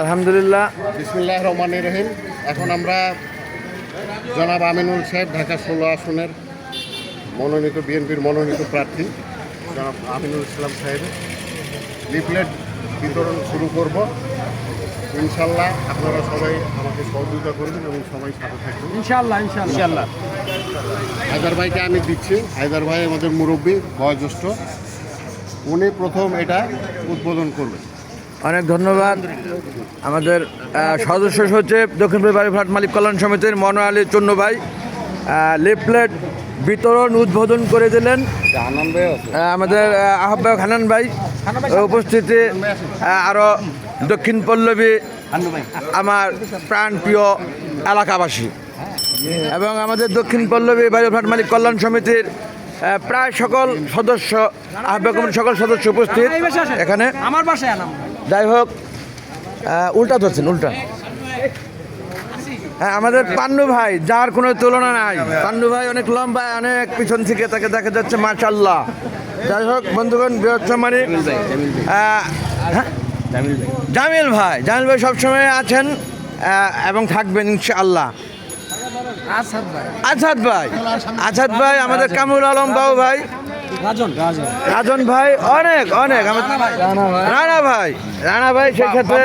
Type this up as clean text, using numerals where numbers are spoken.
আলহামদুলিল্লাহ। বিসমিল্লাহির রহমানির রহিম। এখন আমরা জনাব আমিনুল সাহেব ঢাকা 16 আসনের মনোনীত বিএনপির মনোনীত প্রার্থী জনাব আমিনুল ইসলাম সাহেবের লিফলেট বিতরণ শুরু করব। ইনশাল্লাহ আপনারা সবাই আমাকে সহযোগিতা করবেন এবং সবাই সাথে থাকবেন ইনশাআল্লাহ ইনশাআল্লাহ। হায়দার ভাইকে আমি দিচ্ছি। হায়দার ভাই আমাদের মুরব্বী, বয়োজ্যেষ্ঠ, উনি প্রথম এটা উদ্বোধন করবেন। অনেক ধন্যবাদ। আমাদের সদস্য সচিব দক্ষিণপুর বাড়িঘাট মালিক কল্যাণ সমিতির মনোয়ার আলী চুন্নু ভাই লিফলেট বিতরণ উদ্বোধন করে দিলেন। আমাদের আহ্বায়ক হানান ভাই উপস্থিতি, আরও দক্ষিণ পল্লবী আমার প্রাণপ্রিয় এলাকাবাসী এবং আমাদের দক্ষিণ পল্লবী বাড়িঘাট মালিক কল্যাণ সমিতির প্রায় সকল সদস্য, আহ্বায়ক সকল সদস্য উপস্থিত এখানে। আমার বাসায় আনাম। যাই হোক, উল্টা ধরছেন, উল্টা। হ্যাঁ, আমাদের পান্নু ভাই, যার কোনো তুলনা নাই। পান্নু ভাই অনেক লম্বা, অনেক পিছন থেকে তাকে দেখা যাচ্ছে, মাশাআল্লাহ। যাই হোক বন্ধুগণ, বৃহৎ সম্মানী জামিল ভাই সবসময় আছেন এবং থাকবেন ইনশাআল্লাহ। আসাদ ভাই আমাদের কামরুল আলম বাবু ভাই, রাজন ভাই, অনেক রানা ভাই সেক্ষেত্রে